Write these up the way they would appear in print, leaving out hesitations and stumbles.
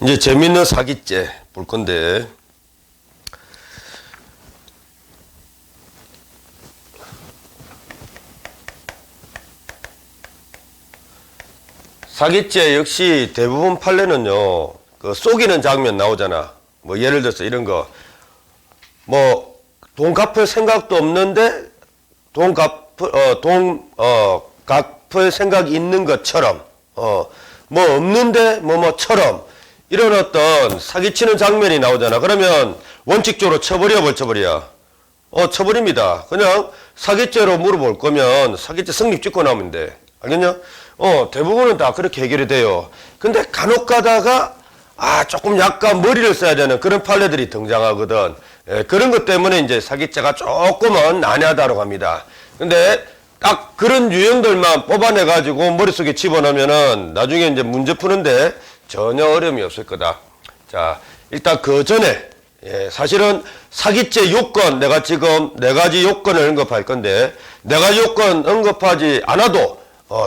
이제 재밌는 사기죄 볼 건데, 사기죄 역시 대부분 판례는요, 그 속이는 장면 나오잖아. 뭐 예를 들어서 이런 거, 뭐 돈 갚을 생각도 없는데 갚을 생각이 있는 것처럼, 뭐 없는데 뭐처럼 이런 어떤 사기치는 장면이 나오잖아. 그러면 원칙적으로 처벌이야. 처벌입니다. 그냥 사기죄로 물어볼 거면 사기죄 성립 찍고 나오면 돼. 알겠냐? 대부분은 다 그렇게 해결이 돼요. 근데 간혹 가다가 조금 약간 머리를 써야 되는 그런 판례들이 등장하거든. 그런 것 때문에 이제 사기죄가 조금은 난해하다고 합니다. 근데 딱 그런 유형들만 뽑아내가지고 머릿속에 집어넣으면은 나중에 이제 문제 푸는데 전혀 어려움이 없을 거다. 자, 일단 그 전에, 사실은 사기죄 요건, 내가 지금 4가지 요건을 언급할 건데, 4가지 요건 언급하지 않아도,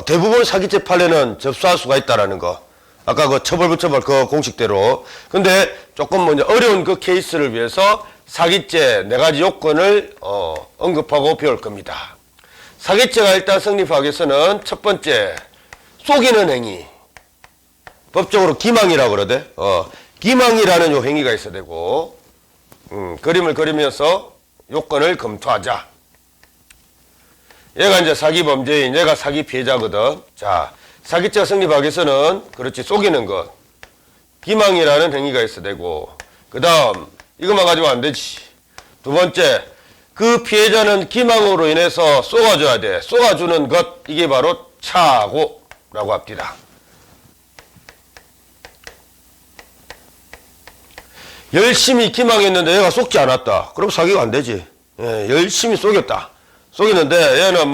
대부분 사기죄 판례는 접수할 수가 있다라는 거. 아까 그 처벌부처벌 그 공식대로. 근데 조금 먼저 어려운 그 케이스를 위해서 사기죄 4가지 요건을, 언급하고 배울 겁니다. 사기죄가 일단 성립하기 위해서는 첫 번째, 속이는 행위. 법적으로 기망이라고 그러대. 기망이라는 요 행위가 있어야 되고, 그림을 그리면서 요건을 검토하자. 얘가 이제 사기 범죄인, 얘가 사기 피해자거든. 자, 사기죄가 성립하기 위해서는, 그렇지, 속이는 것. 기망이라는 행위가 있어야 되고, 그 다음, 이것만 가지고 안 되지. 두 번째, 그 피해자는 기망으로 인해서 쏘아줘야 돼. 쏘아주는 것, 이게 바로 차고라고 합니다. 열심히 기망했는데 얘가 속지 않았다. 그럼 사기가 안 되지. 열심히 속였다. 속였는데 얘는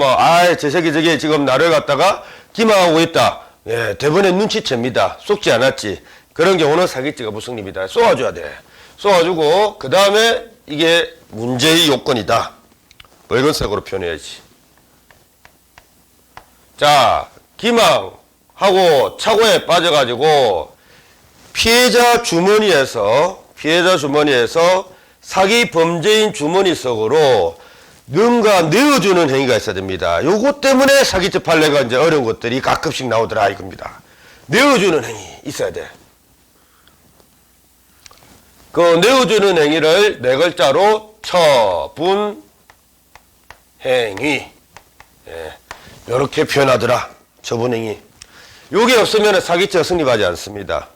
저 새끼 저기 지금 나를 갖다가 기망하고 있다. 대부분의 눈치챕니다. 속지 않았지. 그런 경우는 사기죄가 무성립이다. 쏘아줘야 돼. 쏘아주고 그 다음에 이게 문제의 요건이다. 붉은색으로 표현해야지. 자, 기망하고 차고에 빠져가지고 피해자 주머니에서 사기 범죄인 주머니 속으로 뭔가 넣어주는 행위가 있어야 됩니다. 요것 때문에 사기죄 판례가 이제 어려운 것들이 가끔씩 나오더라 이겁니다. 넣어주는 행위 있어야 돼. 그 넣어주는 행위를 4글자로 처분 행위. 요렇게 표현하더라. 처분 행위. 요게 없으면 사기죄가 성립하지 않습니다.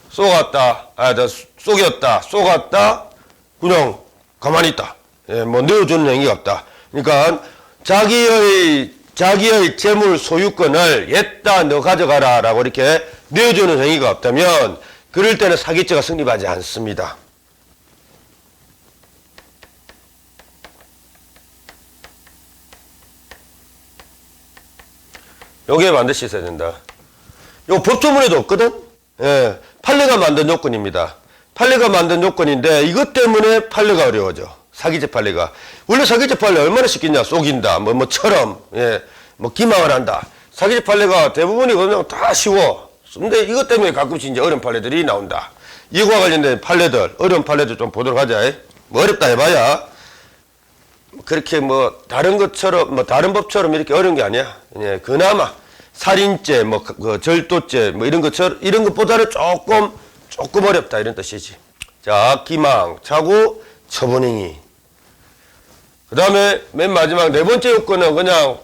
쏘았다, 쏘갔다, 그냥 가만히 있다. 넣어주는 행위가 없다. 그러니까, 자기의 재물 소유권을 얘다 너 가져가라 라고 이렇게 넣어주는 행위가 없다면, 그럴 때는 사기죄가 성립하지 않습니다. 요게 반드시 있어야 된다. 요 법조문에도 없거든? 판례가 만든 요건입니다. 판례가 만든 요건인데 이것 때문에 판례가 어려워져. 사기죄 판례가. 원래 사기죄 판례 얼마나 쉽겠냐. 속인다. 뭐처럼. 기망을 한다. 사기죄 판례가 대부분이 그냥 다 쉬워. 근데 이것 때문에 가끔씩 이제 어려운 판례들이 나온다. 이거와 관련된 판례들, 어려운 판례들 좀 보도록 하자. 어렵다 해봐야. 그렇게 다른 것처럼, 다른 법처럼 이렇게 어려운 게 아니야. 그나마. 살인죄, 절도죄, 이런 것보다는 조금 어렵다, 이런 뜻이지. 자, 기망, 차고, 처분행위. 그 다음에 맨 마지막 4번째 요건은 그냥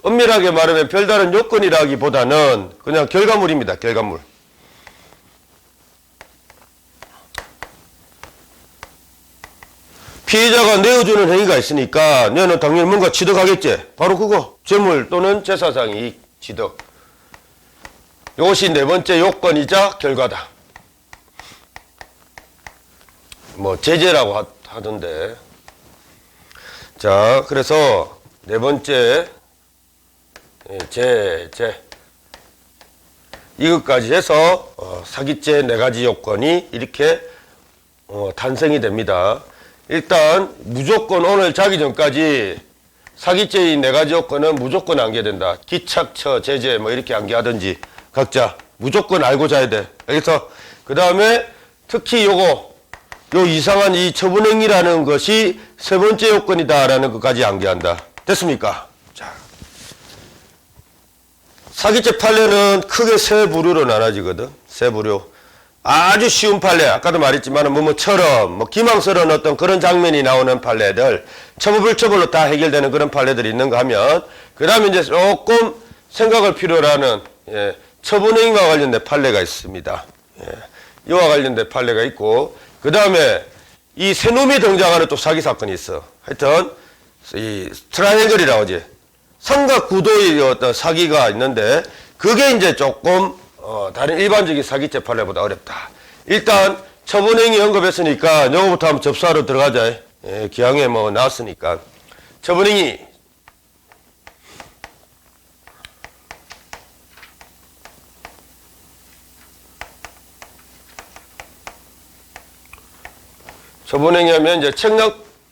엄밀하게 말하면 별다른 요건이라기보다는 그냥 결과물입니다, 결과물. 피해자가 내어주는 행위가 있으니까 너는 당연히 뭔가 취득하겠지. 바로 그거. 재물 또는 재산상 이익 취득. 이것이 4번째 요건이자 결과다. 제재라고 하던데. 자, 그래서 4번째 제재. 이것까지 해서 사기죄 4가지 요건이 이렇게 탄생이 됩니다. 일단 무조건 오늘 자기 전까지 사기죄의 4가지 요건은 무조건 안겨야 된다. 기착처, 제재 이렇게 안겨하든지 각자 무조건 알고 자야 돼. 알겠어? 그 다음에 특히 요 이상한 이 처분행위라는 것이 세 번째 요건이다라는 것까지 암기한다. 됐습니까? 자. 사기죄 판례는 크게 세 부류로 나눠지거든. 세 부류. 아주 쉬운 판례. 아까도 말했지만 뭐처럼 기망스러운 어떤 그런 장면이 나오는 판례들, 처벌불처벌로 다 해결되는 그런 판례들이 있는가 하면, 그 다음에 이제 조금 생각을 필요로 하는, 처분행위와 관련된 판례가 있습니다. 이와 관련된 판례가 있고, 그 다음에 이 새놈이 등장하는 또 사기 사건이 있어. 하여튼 이 트라이앵글이라고 하지. 삼각구도의 어떤 사기가 있는데 그게 이제 조금 다른 일반적인 사기죄 판례보다 어렵다. 일단 처분행위 언급했으니까 요거부터 한번 접수하러 들어가자. 기왕에 나왔으니까. 처분행위. 처분행위 하면 이제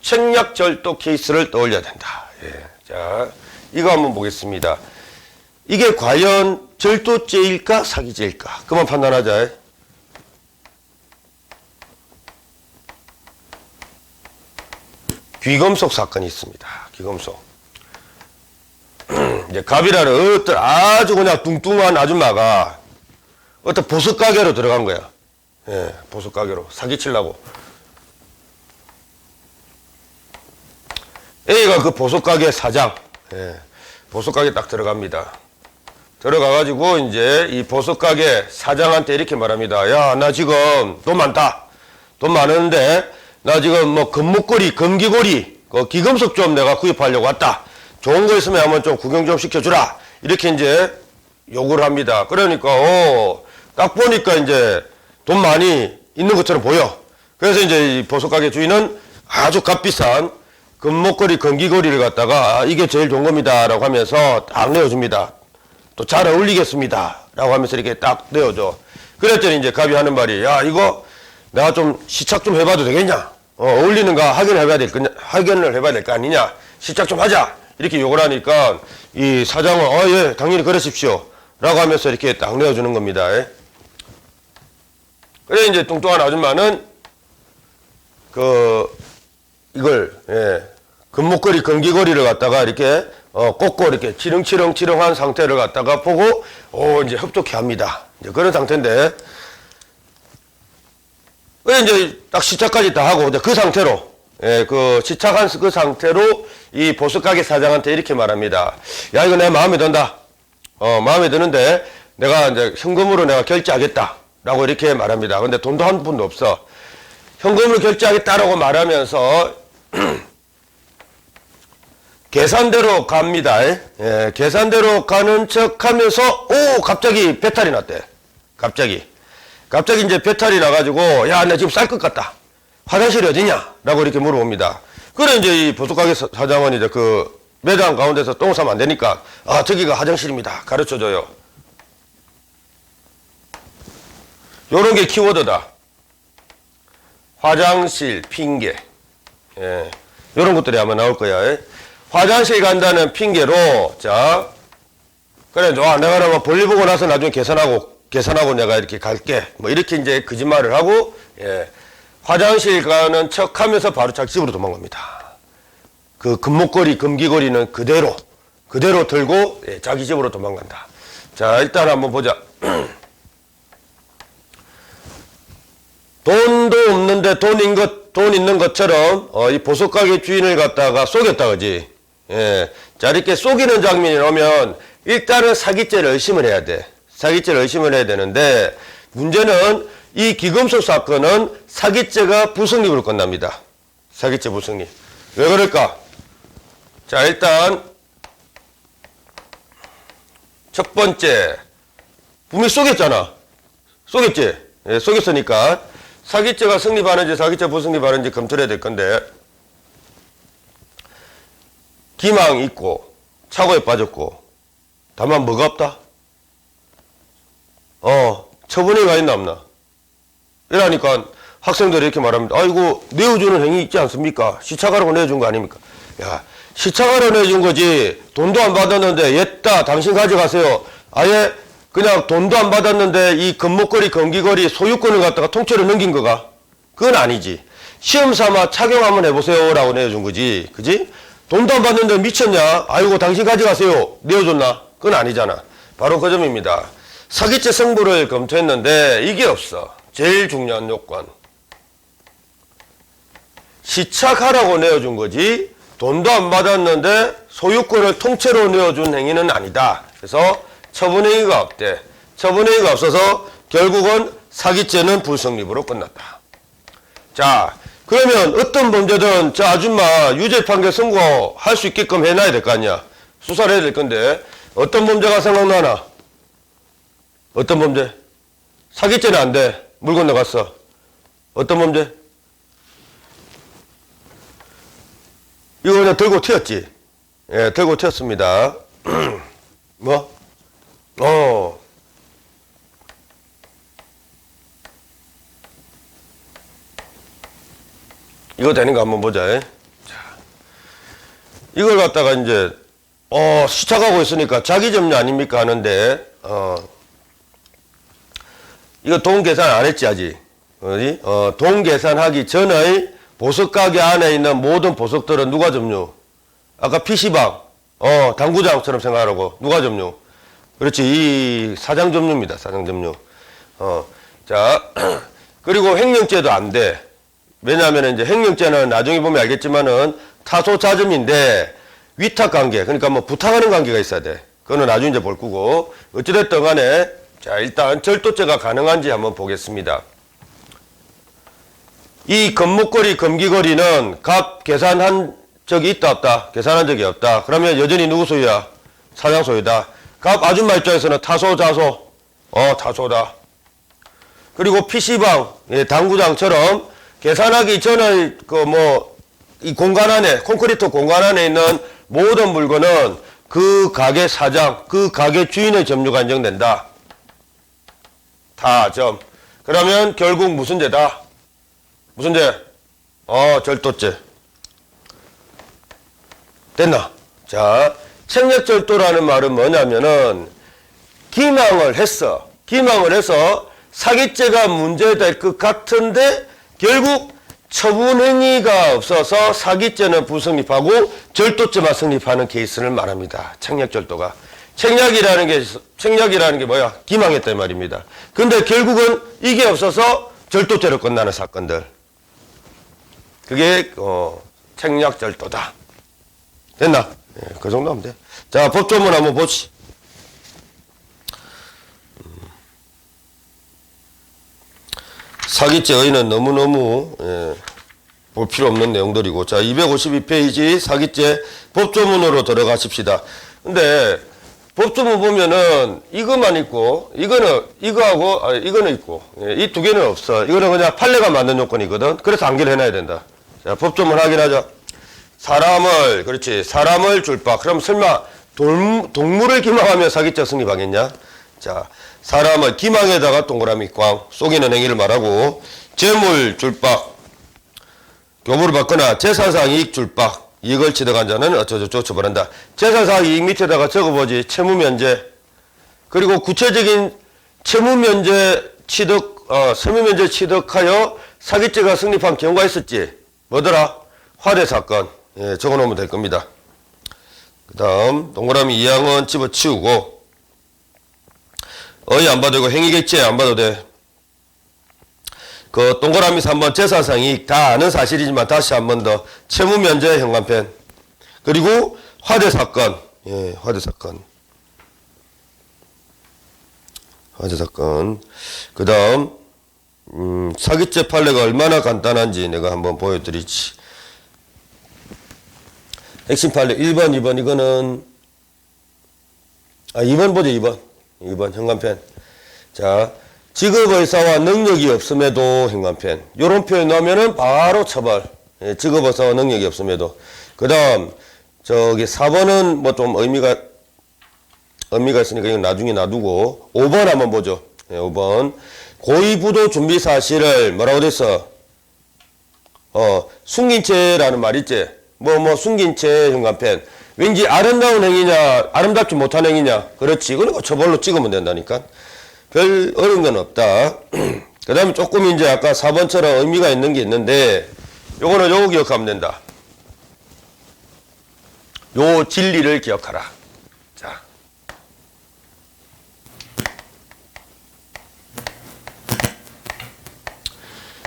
책략절도 케이스를 떠올려야 된다. 자, 이거 한번 보겠습니다. 이게 과연 절도죄일까 사기죄일까? 그만 판단하자. 귀금속 사건이 있습니다. 귀금속. 이제 갑이라는 어떤 아주 그냥 뚱뚱한 아줌마가 어떤 보석 가게로 들어간 거야. 보석 가게로 사기치려고. A가 그 보석가게 사장, 보석가게 딱 들어갑니다. 들어가가지고 이제 이 보석가게 사장한테 이렇게 말합니다. 야, 나 지금 돈 많다. 돈 많은데 나 지금 금목걸이, 금기고리, 기금속 좀 내가 구입하려고 왔다. 좋은 거 있으면 한번 좀 구경 좀 시켜주라. 이렇게 이제 요구를 합니다. 그러니까 딱 보니까 이제 돈 많이 있는 것처럼 보여. 그래서 이제 이 보석가게 주인은 아주 값비싼 금목걸이, 금기고리를 갖다가 이게 제일 좋은 겁니다. 라고 하면서 딱 내어줍니다. 또 잘 어울리겠습니다. 라고 하면서 이렇게 딱 내어줘. 그랬더니 이제 갑이 하는 말이, 야, 이거 내가 좀 시착 좀 해봐도 되겠냐? 어울리는가 확인을 해봐야 될 거 아니냐? 시착 좀 하자. 이렇게 욕을 하니까 이 사장은, 예, 당연히 그러십시오. 라고 하면서 이렇게 딱 내어주는 겁니다. 그래, 이제 뚱뚱한 아줌마는 이걸, 금목걸이, 금기고리를 갖다가 이렇게, 꽂고 이렇게 치렁치렁한 상태를 갖다가 보고, 이제 흡족해 합니다. 이제 그런 상태인데, 이제 딱 시착까지 다 하고, 이제 그 상태로, 시착한 그 상태로 이 보석가게 사장한테 이렇게 말합니다. 야, 이거 내 마음에 든다. 마음에 드는데, 내가 이제 현금으로 내가 결제하겠다. 라고 이렇게 말합니다. 근데 돈도 한 푼도 없어. 현금으로 결제하겠다라고 말하면서, 계산대로 갑니다. 계산대로 가는 척 하면서, 갑자기 배탈이 났대. 갑자기 이제 배탈이 나가지고, 야, 나 지금 쌀 것 같다. 화장실이 어디냐? 라고 이렇게 물어봅니다. 그래, 이제 이 보석가게 사장은 이제 그 매장 가운데서 똥을 싸면 안 되니까, 저기가 화장실입니다. 가르쳐 줘요. 요런 게 키워드다. 화장실, 핑계. 요런 것들이 아마 나올 거야. 화장실 간다는 핑계로, 자, 그래, 내가 뭐 볼일 보고 나서 나중에 계산하고 내가 이렇게 갈게. 이렇게 이제 거짓말을 하고, 화장실 가는 척 하면서 바로 자기 집으로 도망갑니다. 그 금목걸이, 금기고리는 그대로 들고, 자기 집으로 도망간다. 자, 일단 한번 보자. 돈도 없는데 돈 있는 것처럼, 이 보석가게 주인을 갖다가 속였다, 그지? 자, 이렇게 속이는 장면이 나오면, 일단은 사기죄를 의심을 해야 돼. 사기죄를 의심을 해야 되는데, 문제는 이 기금속 사건은 사기죄가 부성립으로 끝납니다. 사기죄 부성립. 왜 그럴까? 자, 일단, 첫 번째, 분명히 속였잖아. 속였지? 속였으니까, 사기죄가 성립하는지 사기죄 부성립하는지 검토해야 될 건데, 기망 있고 착오에 빠졌고 다만 뭐가 없다? 처분행위가 있나 없나? 이러니까 학생들이 이렇게 말합니다. 아이고, 내어주는 행위 있지 않습니까? 시착하라고 내어준 거 아닙니까? 야, 시착하라고 내어준 거지 돈도 안 받았는데 옛다 당신 가져가세요. 아예 그냥 돈도 안 받았는데 이 금목걸이, 금기걸이 소유권을 갖다가 통째로 넘긴 거가? 그건 아니지. 시험 삼아 착용 한번 해보세요 라고 내어준 거지. 그지? 돈도 안 받는데 미쳤냐? 아이고 당신 가져가세요. 내어줬나? 그건 아니잖아. 바로 그 점입니다. 사기죄 성부를 검토했는데 이게 없어. 제일 중요한 요건. 시착하라고 내어준 거지 돈도 안 받았는데 소유권을 통째로 내어준 행위는 아니다. 그래서 처분행위가 없대. 처분행위가 없어서 결국은 사기죄는 불성립으로 끝났다. 자, 그러면 어떤 범죄든 저 아줌마 유죄 판결 선고할 수 있게끔 해놔야 될 거 아니야. 수사를 해야 될 건데 어떤 범죄가 생각나나? 어떤 범죄? 사기죄는 안 돼. 물 건너갔어. 어떤 범죄? 이거 그냥 들고 튀었지? 예, 들고 튀었습니다. 뭐? 이거 되는 거 한번 보자. 자, 이걸 갖다가 이제, 시착하고 있으니까 자기 점유 아닙니까? 하는데, 이거 돈 계산 안 했지, 아직. 어디? 돈 계산하기 전의 보석가게 안에 있는 모든 보석들은 누가 점유? 아까 PC방, 당구장처럼 생각하라고. 누가 점유? 그렇지. 이 사장 점유입니다. 사장 점유. 자, 그리고 횡령죄도 안 돼. 왜냐하면 이제 횡령죄는 나중에 보면 알겠지만은 타소자점인데 위탁관계, 그러니까 뭐 부탁하는 관계가 있어야 돼. 그거는 나중에 이제 볼 거고. 어찌됐든 간에, 자, 일단 절도죄가 가능한지 한번 보겠습니다. 이 금목걸이, 금기걸이는 값 계산한 적이 있다, 없다? 계산한 적이 없다. 그러면 여전히 누구 소유야? 사장 소유다. 값 아줌마 입장에서는 타소, 자소, 타소다. 그리고 PC방, 예, 당구장처럼 계산하기 전에 이 공간 안에, 콘크리트 공간 안에 있는 모든 물건은 그 가게 사장, 그 가게 주인의 점유가 인정된다. 타점. 그러면 결국 무슨 죄다? 무슨 죄? 절도죄. 됐나? 자, 책략절도라는 말은 뭐냐면은 기망을 했어. 기망을 해서 사기죄가 문제될 것 같은데 결국 처분행위가 없어서 사기죄는 불성립하고 절도죄만 성립하는 케이스를 말합니다. 책략절도가. 책략이라는 게 뭐야? 기망했단 말입니다. 근데 결국은 이게 없어서 절도죄로 끝나는 사건들. 그게 책략절도다. 됐나? 예, 그 정도 하면 돼. 자, 법조문 한번 보시. 사기죄 의의는 너무너무 볼 필요 없는 내용들이고. 자, 252페이지 사기죄 법조문으로 들어가십시다. 근데 법조문 보면은 이것만 있고 이거하고 이거는 있고 이 두 개는 없어. 이거는 그냥 판례가 만든 요건이거든. 그래서 암기를 해놔야 된다. 자, 법조문 확인하자. 사람을 줄박. 그럼 설마 동물을 기망하며 사기죄 성립하겠냐? 자, 사람을 기망에다가 동그라미 꽝 속이는 행위를 말하고, 재물 줄박, 교부를 받거나 재산상 이익 줄박, 이익을 취득한 자는 어쩌저쩌 처벌한다. 재산상 이익 밑에다가 적어보지. 채무면제. 그리고 구체적인 채무면제 취득하여 사기죄가 성립한 경우가 있었지. 뭐더라? 화대사건. 예, 적어놓으면 될 겁니다. 그 다음 동그라미 이항은 집어치우고, 안 봐도 되고 행위객죄 안 봐도 돼. 그 동그라미 3번 재산상 이익 다 아는 사실이지만 다시 한 번 더. 채무면제 현관펜. 그리고 화대사건. 예, 화대사건. 그 다음 사기죄 판례가 얼마나 간단한지 내가 한번 보여드리지. 핵심 판례 1번, 2번 이거는 2번 보죠. 2번 현관펜. 자, 직업의사와 능력이 없음에도 현관펜. 요런 표현 넣으면은 바로 처벌. 예, 직업의사와 능력이 없음에도. 그 다음 저기 4번은 뭐 좀 의미가 있으니까 이건 나중에 놔두고 5번 한번 보죠. 예, 5번 고의부도 준비 사실을 뭐라고 됐어? 숨긴 채라는 말 있지? 숨긴 채 현관펜. 왠지 아름다운 행위냐, 아름답지 못한 행위냐. 그렇지. 그러니까 처벌로 찍으면 된다니까. 별 어려운 건 없다. 그 다음에 조금 이제 아까 4번처럼 의미가 있는 게 있는데, 요거는 요거 기억하면 된다. 요 진리를 기억하라. 자.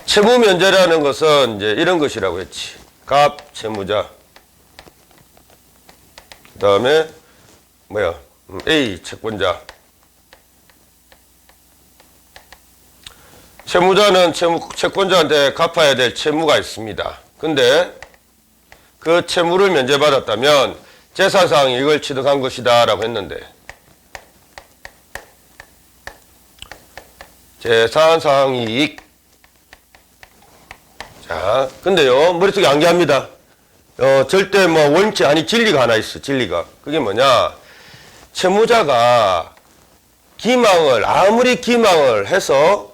채무 면제라는 것은 이제 이런 것이라고 했지. 갑, 채무자. 그 다음에, 뭐야, A, 채권자. 채무자는 채권자한테 갚아야 될 채무가 있습니다. 근데 그 채무를 면제받았다면 재산상이 이걸 취득한 것이다 라고 했는데, 재산상 이익. 자, 근데요, 머릿속에 암기합니다. 절대 뭐 원칙, 아니 진리가 하나 있어, 진리가. 그게 뭐냐. 채무자가 아무리 기망을 해서,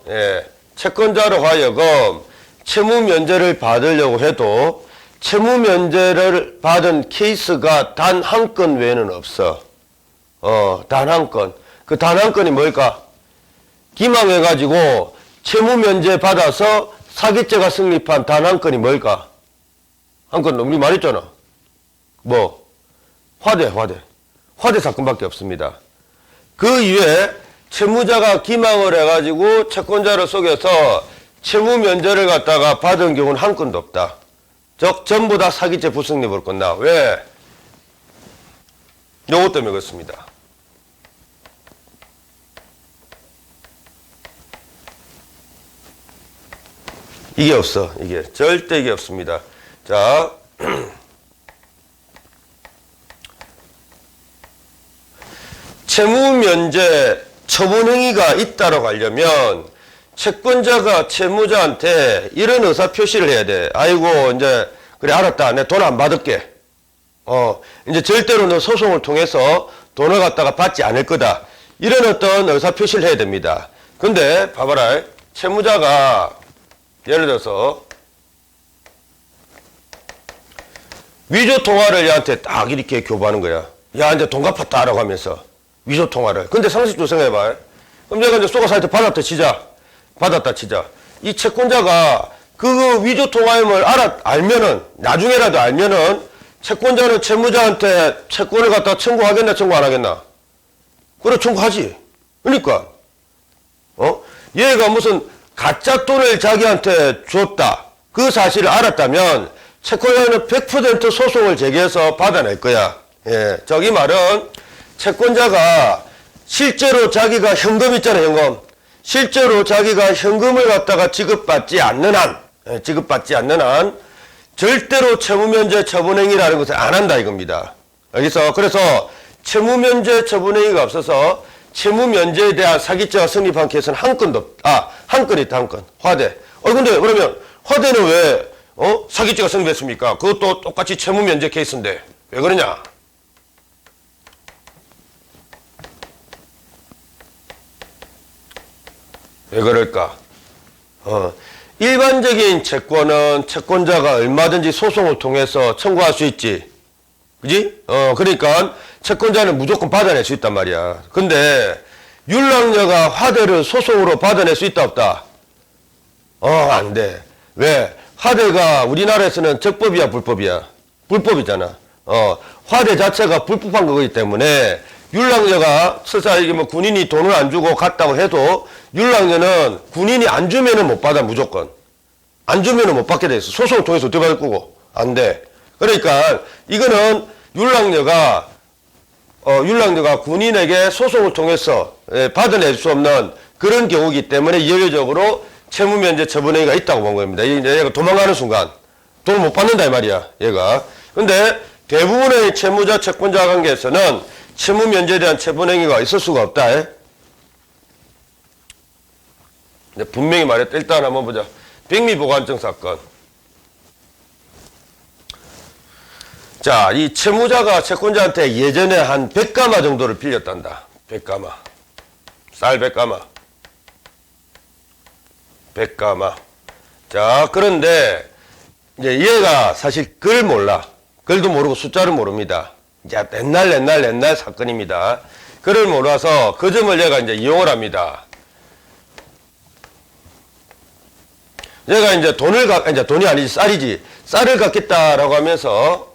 채권자로 하여금 채무 면제를 받으려고 해도 채무 면제를 받은 케이스가 단 한 건 외에는 없어. 단 한 건. 그 단 한 건이 뭘까? 기망해가지고 채무 면제 받아서 사기죄가 성립한 단 한 건이 뭘까? 한 건 우리 말했잖아. 뭐? 화대 사건밖에 없습니다. 그 이외에 채무자가 기망을 해가지고 채권자를 속여서 채무 면제를 갖다가 받은 경우는 한 건도 없다. 즉 전부 다 사기죄 부성립으로 끝나. 왜? 요것 때문에 그렇습니다. 이게 없어. 이게 절대 이게 없습니다. 자, 채무 면제 처분행위가 있다라고 하려면 채권자가 채무자한테 이런 의사표시를 해야 돼. 아이고, 이제, 그래, 알았다. 내 돈 안 받을게. 이제 절대로 너 소송을 통해서 돈을 갖다가 받지 않을 거다. 이런 어떤 의사표시를 해야 됩니다. 근데, 봐봐라. 채무자가, 예를 들어서, 위조통화를 얘한테 딱 이렇게 교부하는 거야. 야, 이제 돈 갚았다라고 하면서. 위조통화를. 근데 상식적으로 생각해봐. 그럼 내가 이제 소가사한테 받았다 치자. 이 채권자가 그 위조통화임을 알면은, 나중에라도 알면은, 채권자는 채무자한테 채권을 갖다 청구하겠나, 청구 안 하겠나? 그래, 청구하지. 그러니까, 얘가 무슨 가짜 돈을 자기한테 줬다. 그 사실을 알았다면, 채권자는 100% 소송을 제기해서 받아낼 거야. 예. 저기 말은, 채권자가 실제로 자기가 현금 있잖아요, 현금. 실제로 자기가 현금을 갖다가 지급받지 않는 한, 절대로 채무면제 처분행위라는 것을 안 한다 이겁니다. 그래서 채무면제 처분행위가 없어서 채무면제에 대한 사기죄가 성립한 케이스는 한 건도, 한 건 있다, 한 건. 화대. 근데 그러면 화대는 왜, 사기죄가 성립했습니까? 그것도 똑같이 채무면제 케이스인데. 왜 그러냐? 왜 그럴까? 일반적인 채권은 채권자가 얼마든지 소송을 통해서 청구할 수 있지. 그지? 그러니까 채권자는 무조건 받아낼 수 있단 말이야. 근데 율락녀가 화대를 소송으로 받아낼 수 있다, 없다? 안 돼. 왜? 화대가 우리나라에서는 적법이야, 불법이야? 불법이잖아. 화대 자체가 불법한 거기 때문에 율락녀가 설사 이게 뭐 군인이 돈을 안 주고 갔다고 해도 율락녀는 군인이 안 주면은 못 받아, 무조건. 안 주면은 못 받게 돼 있어. 소송을 통해서 어떻게 받을 거고? 안 돼. 그러니까 이거는 율락녀가 군인에게 소송을 통해서 받아낼 수 없는 그런 경우이기 때문에 예외적으로 채무면제 처분행위가 있다고 본 겁니다. 얘가 도망가는 순간 돈을 못 받는다 이 말이야, 얘가. 근데 대부분의 채무자 채권자 관계에서는 채무면제에 대한 처분행위가 있을 수가 없다. 분명히 말했다. 일단 한번 보자. 백미보관증 사건. 자, 이 채무자가 채권자한테 예전에 한 100가마 정도를 빌렸단다. 100가마. 쌀 100가마. 100가마. 자, 그런데 이제 얘가 사실 글 몰라. 글도 모르고 숫자를 모릅니다. 이제 옛날 사건입니다. 그를 몰아서 그 점을 얘가 이제 이용을 합니다. 얘가 이제 이제 돈이 아니지, 쌀이지. 쌀을 갖겠다라고 하면서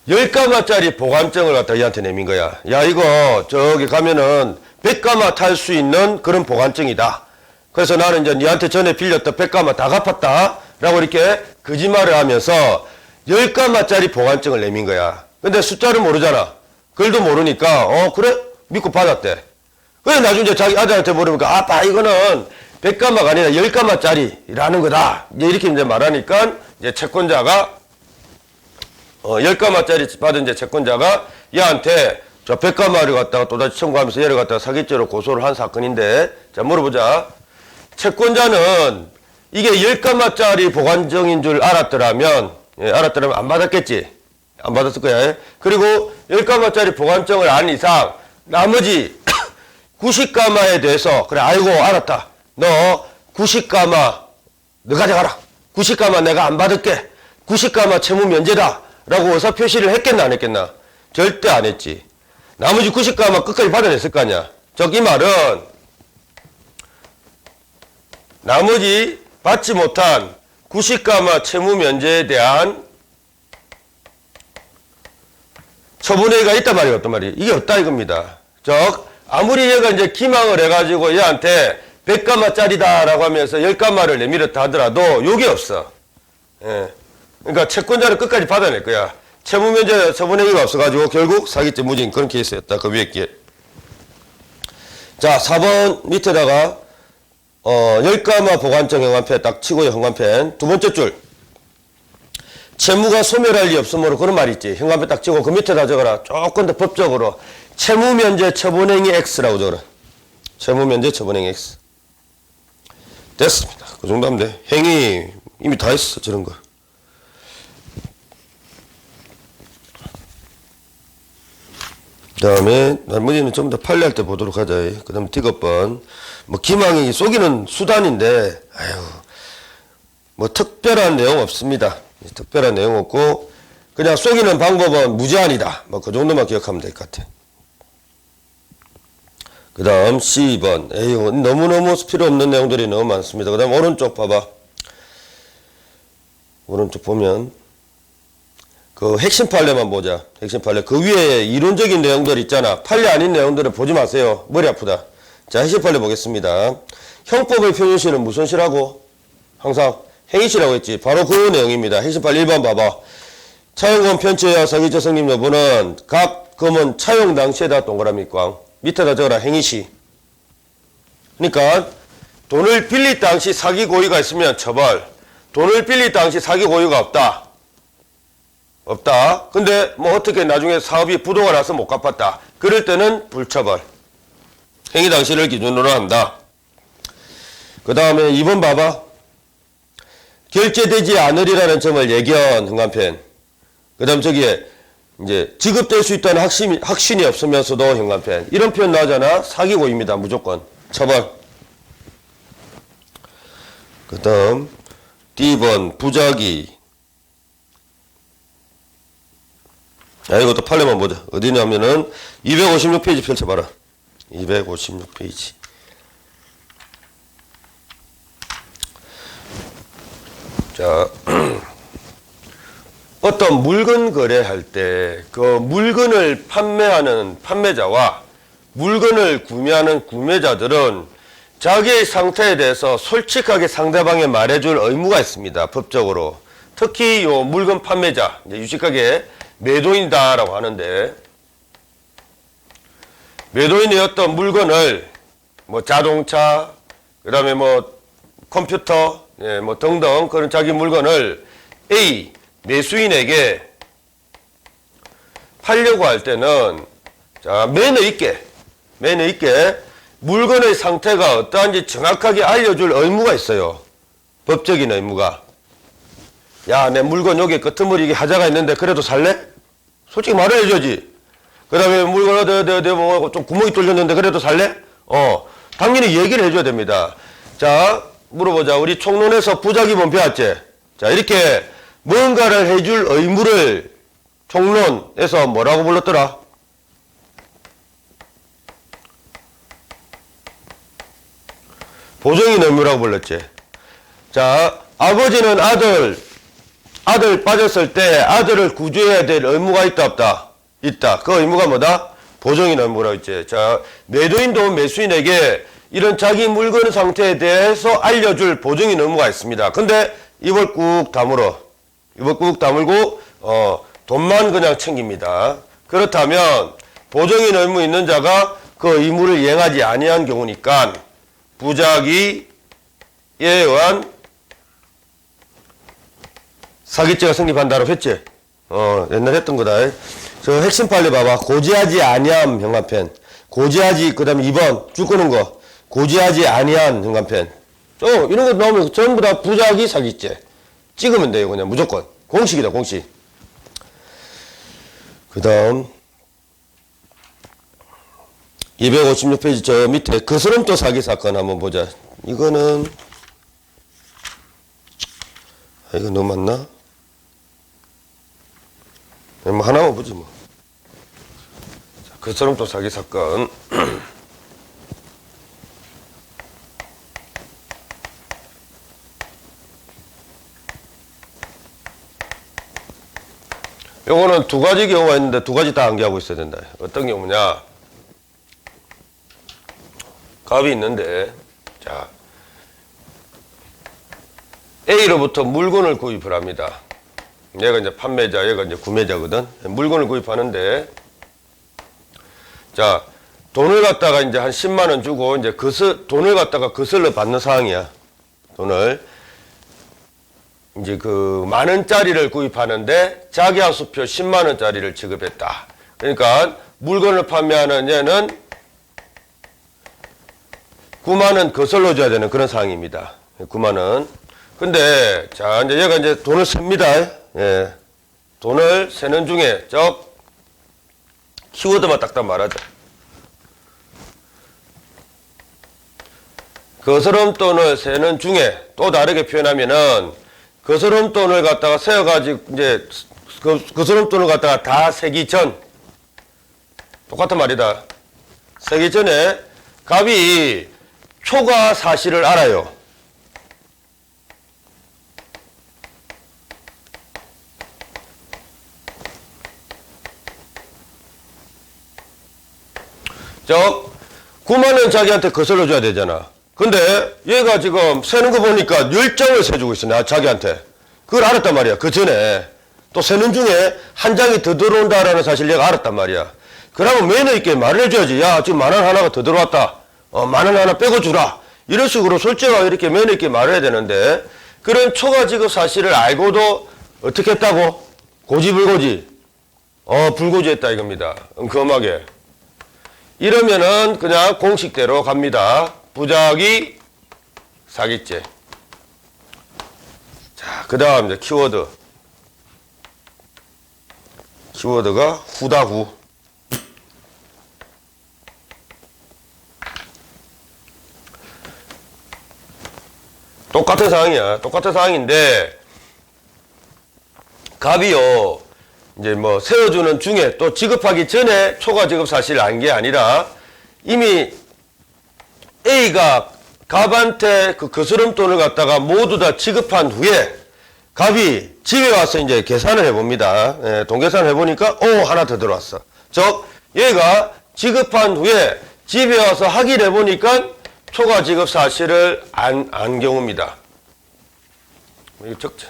10가마짜리 보관증을 갖다 얘한테 내민 거야. 야, 이거 저기 가면은 100가마 탈 수 있는 그런 보관증이다. 그래서 나는 이제 니한테 전에 빌렸던 100가마 다 갚았다. 라고 이렇게 거짓말을 하면서 10가마짜리 보관증을 내민 거야. 근데 숫자를 모르잖아. 글도 모르니까, 그래? 믿고 받았대. 그래, 나중에 이제 자기 아들한테 물으니까, 아빠, 이거는 100가마가 아니라 10가마짜리라는 거다. 이렇게 이제 말하니까, 이제 채권자가, 10가마짜리 받은 이제 채권자가 얘한테 저 100가마를 갖다가 또다시 청구하면서 얘를 갖다가 사기죄로 고소를 한 사건인데, 자, 물어보자. 채권자는 이게 10가마짜리 보관증인 줄 알았더라면 안 받았겠지. 안 받았을 거야. 그리고 10가마짜리 보관증을 안 이상 나머지 90가마에 대해서 그래, 아이고, 알았다. 너 90가마 너 가져가라. 90가마 내가 안 받을게. 90가마 채무 면제다. 라고 의사표시를 했겠나 안 했겠나? 절대 안 했지. 나머지 90가마 끝까지 받아냈을 거 아니야. 즉, 이 말은 나머지 받지 못한 90가마 채무 면제에 대한 처분회의가 있단 말이에요. 어떤 말이? 이게 없다 이겁니다. 즉, 아무리 얘가 이제 기망을 해가지고 얘한테 100가마짜리다라고 하면서 10가마를 내밀었다 하더라도 요게 없어. 예. 그러니까 채권자는 끝까지 받아낼 거야. 채무 면제 처분회의가 없어가지고 결국 사기죄 무진 그런 케이스였다. 그 위에 게. 자, 4번 밑에다가 10가마 보관증 현관펜 딱 치고요. 현관펜. 두 번째 줄. 채무가 소멸할 리 없으므로 그런 말이 있지. 현관펜 딱 치고 그 밑에다 적어라. 조금 더 법적으로. 채무면제 처분행위 X라고 적어라. 채무면제 처분행위 X. 됐습니다. 그 정도 하면 돼. 행위 이미 다 했어. 저런 거. 그 다음에 나머지는 좀 더 판례할 때 보도록 하자. 그 다음에 디귿번. 뭐 기망이 속이는 수단인데 아유 뭐 특별한 내용 없습니다. 특별한 내용 없고 그냥 속이는 방법은 무제한이다. 뭐 그 정도만 기억하면 될 것 같아. 그 다음 C번. 에휴 너무너무 필요 없는 내용들이 너무 많습니다. 그 다음 오른쪽 봐봐. 오른쪽 보면 그 핵심 판례만 보자. 핵심 판례. 그 위에 이론적인 내용들 있잖아. 판례 아닌 내용들은 보지 마세요. 머리 아프다. 자, 핵심 판례 보겠습니다. 형법의 표준시는 무슨 시라고? 항상 행위시라고 했지. 바로 그 내용입니다. 핵심 판례 1번 봐봐. 차용권 편취와 사기죄 성립 여부는 각 금은 차용 당시에다 동그라미 꽝. 밑에다 적어라. 행위시. 그러니까 돈을 빌릴 당시 사기 고의가 있으면 처벌. 돈을 빌릴 당시 사기 고의가 없다. 없다. 근데 뭐 어떻게 나중에 사업이 부도가 나서 못 갚았다. 그럴 때는 불처벌. 행위 당시를 기준으로 한다. 그 다음에 2번 봐봐. 결제되지 않으리라는 점을 예견 현관펜. 그 다음 저기에 이제 지급될 수 있다는 확신이 없으면서도 현관펜. 이런 표현 나오잖아. 사기고입니다. 무조건. 처벌. 그 다음 D번 부작위. 자, 이것도 판례만 보자. 어디냐면은 256페이지 펼쳐봐라. 256페이지. 자, 어떤 물건 거래할 때 그 물건을 판매하는 판매자와 물건을 구매하는 구매자들은 자기의 상태에 대해서 솔직하게 상대방에 말해줄 의무가 있습니다. 법적으로. 특히 요 물건 판매자, 이제 유식하게 매도인이다라고 하는데, 매도인이 어떤 물건을 뭐 자동차, 그 다음에 뭐 컴퓨터, 뭐 등등 그런 자기 물건을 A 매수인에게 팔려고 할 때는 자, 매너 있게 물건의 상태가 어떠한지 정확하게 알려줄 의무가 있어요. 법적인 의무가. 야, 내 물건 여기 끄트머리 하자가 있는데 그래도 살래? 솔직히 말을 해줘야지. 그 다음에 물건 어디 뭐 좀 구멍이 뚫렸는데 그래도 살래? 당연히 얘기를 해줘야 됩니다. 자, 물어보자. 우리 총론에서 부작위본 배웠지? 자, 이렇게 뭔가를 해줄 의무를 총론에서 뭐라고 불렀더라? 보정인 의무라고 불렀지. 자, 아버지는 아들 빠졌을 때 아들을 구조해야 될 의무가 있다, 없다? 있다. 그 의무가 뭐다? 보정인 의무라고 했지. 자, 매도인도 매수인에게 이런 자기 물건 상태에 대해서 알려줄 보정인 의무가 있습니다. 근데 입을 꾹 다물고, 돈만 그냥 챙깁니다. 그렇다면, 보정인 의무 있는 자가 그 의무를 이행하지 아니한 경우니까, 부작위에 의한 사기죄가 성립한다고 했지? 옛날 했던 거다. 저 핵심 판례 봐봐. 고지하지 아니함 형관편. 고지하지, 그 다음에 2번, 줄 거는 거. 고지하지 아니한 형관편. 이런 거 나오면 전부 다 부작위 사기죄. 찍으면 돼요, 그냥 무조건. 공식이다, 공식. 그 다음. 256페이지 저 밑에 거스름돈 사기 사건 한번 보자. 이거는, 이거 너무 많나? 뭐 하나만 보지 뭐. 거스름돈 사기 사건. 요거는 두 가지 경우가 있는데 두 가지 다 암기하고 있어야 된다. 어떤 경우냐? 값이 있는데, 자, A로부터 물건을 구입을 합니다. 얘가 이제 판매자, 얘가 이제 구매자거든. 물건을 구입하는데, 자, 돈을 갖다가 이제 한 10만 원 주고, 이제 돈을 갖다가 거슬러 받는 상황이야. 돈을. 이제 그 만 원짜리를 구입하는데, 자기하수표 10만 원짜리를 지급했다. 그러니까, 물건을 판매하는 얘는 9만 원 거슬러 줘야 되는 그런 상황입니다. 9만 원. 근데, 자, 이제 얘가 이제 돈을 셉니다. 예. 돈을 세는 중에, 키워드만 딱딱 말하자. 거스름돈을 세는 중에 또 다르게 표현하면은, 거스름돈을 갖다가 세어가지고, 이제, 거스름돈을 갖다가 다 세기 전, 똑같은 말이다. 세기 전에 갑이 초과 사실을 알아요. 즉 9만 원 자기한테 거슬러 줘야 되잖아. 근데 얘가 지금 세는 거 보니까 열장을 세주고 있어. 자기한테. 그걸 알았단 말이야. 그 전에. 또 세는 중에 한 장이 더 들어온다라는 사실 얘가 알았단 말이야. 그러면 매너 있게 말을 해줘야지. 야, 지금 만 원 하나가 더 들어왔다. 만 원 하나 빼고 주라. 이런 식으로 솔직하게 이렇게 매너 있게 말을 해야 되는데, 그런 초과 지급 사실을 알고도 어떻게 했다고? 고지불고지. 불고지했다 이겁니다. 엄하게. 이러면은 그냥 공식대로 갑니다. 부작위 사기죄. 자, 그 다음 이제 키워드. 키워드가 후다후. 똑같은 상황이야. 똑같은 상황인데, 갑이요, 이제 뭐, 세워주는 중에 또 지급하기 전에 초과 지급 사실을 안 게 아니라, 이미 A가 갑한테 그 거스름돈을 갖다가 모두 다 지급한 후에, 갑이 집에 와서 이제 계산을 해봅니다. 예, 동계산을 해보니까, 하나 더 들어왔어. 즉, 얘가 지급한 후에 집에 와서 확인해보니까, 초과 지급 사실을 안 경우입니다. 이거 적자.